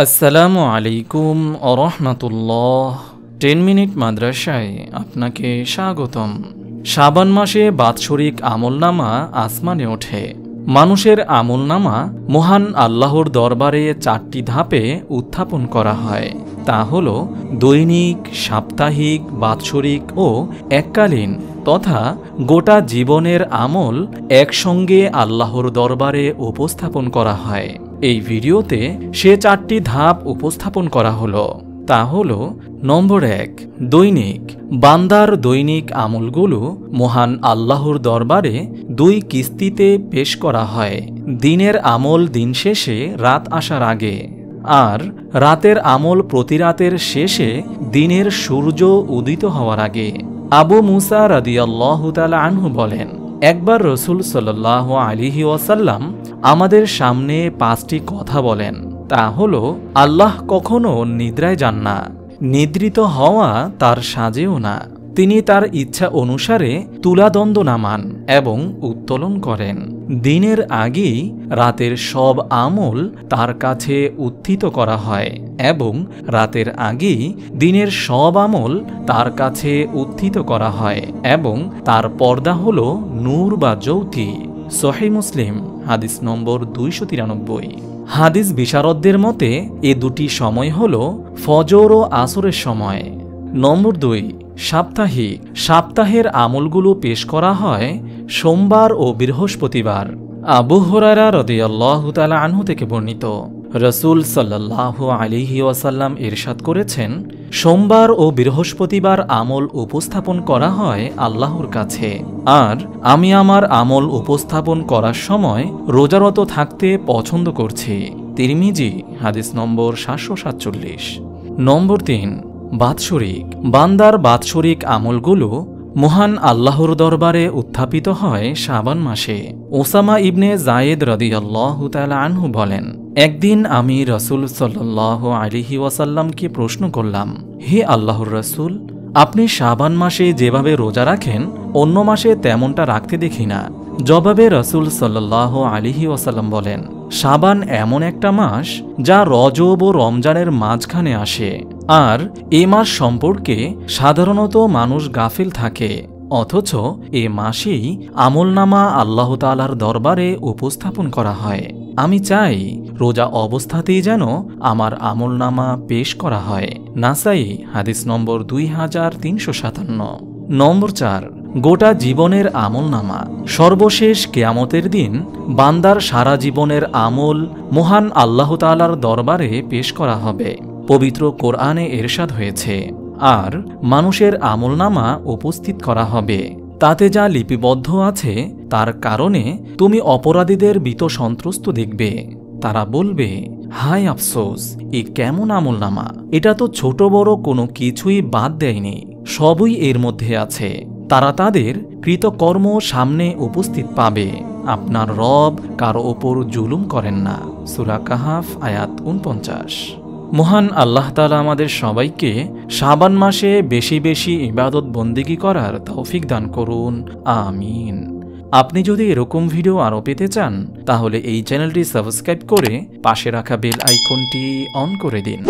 আসসালামু আলাইকুম ওয়া রাহমাতুল্লাহ। 10 মিনিট মাদ্রাসায় আপনাকে স্বাগতম। শাবান মাসে বাৎসরিক আমলনামা আসমানে ওঠে। মানুষের আমলনামা মহান আল্লাহর দরবারে 4টি ধাপে উত্থাপন করা হয়। তা হল দৈনিক, সাপ্তাহিক, বাৎসরিক ও এককালীন তথা গোটা জীবনের আমল একসঙ্গে আল্লাহর দরবারে উপস্থাপন করা হয়। এই ভিডিওতে সে 4টি ধাপ উপস্থাপন করা হলো। তা হল নম্বর 1, দৈনিক। বান্দার দৈনিক আমলগুলো মহান আল্লাহর দরবারে 2 কিস্তিতে পেশ করা হয়। দিনের আমল দিন শেষে রাত আসার আগে, আর রাতের আমল প্রতি রাতের শেষে দিনের সূর্য উদিত হওয়ার আগে। আবু মুসা রাদিয়াল্লাহু তাআলা আনহু বলেন, একবার রাসূল সাল্লাল্লাহু আলাইহি ওয়াসাল্লাম আমাদের সামনে 5টি কথা বলেন। তা হল, আল্লাহ কখনো নিদ্রায় যান না, নিদ্রিত হওয়া তার সাজেও না। তিনি তার ইচ্ছা অনুসারে তুলাদণ্ড নামান এবং উত্তোলন করেন। দিনের আগেই রাতের সব আমল তার কাছে উত্থিত করা হয় এবং রাতের আগেই দিনের সব আমল তার কাছে উত্থিত করা হয় এবং তার পর্দা হল নূর বা জ্যোতি। সহিহ মুসলিম হাদিস নম্বর 293। হাদিস বিশারদদের মতে এ 2টি সময় হল ফজর ও আসরের সময়। নম্বর 2, সাপ্তাহিক। সপ্তাহের আমলগুলো পেশ করা হয় সোমবার ও বৃহস্পতিবার। আবু হুরায়রা রাদিয়াল্লাহু তাআলা আনহু থেকে বর্ণিত, রাসূল সাল্লাল্লাহু আলাইহি ওয়াসাল্লাম ইরশাদ করেছেন, সোমবার ও বৃহস্পতিবার আমল উপস্থাপন করা হয় আল্লাহর কাছে, আর আমি আমার আমল উপস্থাপন করার সময় রোজারত থাকতে পছন্দ করছি। তিরমিজি হাদিস নম্বর 747। নম্বর 3, বাৎসরিক। বান্দার বাৎসরিক আমলগুলো মহান আল্লাহর দরবারে উত্থাপিত হয় শাবান মাসে। ওসামা ইবনে যায়েদ রাদিয়াল্লাহু তাআলা আনহু বলেন, একদিন আমি রাসূল সাল্লাল্লাহু আলাইহি ওয়াসাল্লামকে প্রশ্ন করলাম, হে আল্লাহর রাসূল, আপনি শাবান মাসে যেভাবে রোজা রাখেন অন্য মাসে তেমনটা রাখতে দেখি না। জবাবে রাসূল সাল্লাল্লাহু আলাইহি ওয়াসাল্লাম বলেন, শাবান এমন একটা মাস যা রজব ও রমজানের মাঝখানে আসে, আর এ মাস সম্পর্কে সাধারণত মানুষ গাফিল থাকে, অথচ এ মাসেই আমলনামা আল্লাহ তাআলার দরবারে উপস্থাপন করা হয়। আমি চাই রোজা অবস্থাতেই যেন আমার আমলনামা পেশ করা হয়। নাসাই হাদিস নম্বর 2357। নম্বর 4, গোটা জীবনের আমলনামা। সর্বশেষ কিয়ামতের দিন বান্দার সারা জীবনের আমল মহান আল্লাহ তাআলার দরবারে পেশ করা হবে। পবিত্র কোরআনে ইরশাদ হয়েছে, আর মানুষের আমলনামা উপস্থিত করা হবে। তাতে যা লিপিবদ্ধ আছে তার কারণে তুমি অপরাধীদের ভীত সন্ত্রস্ত দেখবে। তারা বলবে, হায় আফসোস, এ কেমন আমলনামা! এটা তো ছোট বড় কোনো কিছুই বাদ দেয়নি, সবই এর মধ্যে আছে। তারা তাদের কৃতকর্ম সামনে উপস্থিত পাবে। আপনার রব কারো ওপর জুলুম করেন না। সূরা কাহাফ আয়াত 49। মহান আল্লাহ তাআলা আমাদের সবাইকে শাবান মাসে বেশি বেশি ইবাদত বন্দেগী করার তৌফিক দান করুন, আমিন। আপনি যদি এরকম ভিডিও আরও পেতে চান তাহলে এই চ্যানেলটি সাবস্ক্রাইব করে পাশে রাখা বেল আইকনটি অন করে দিন।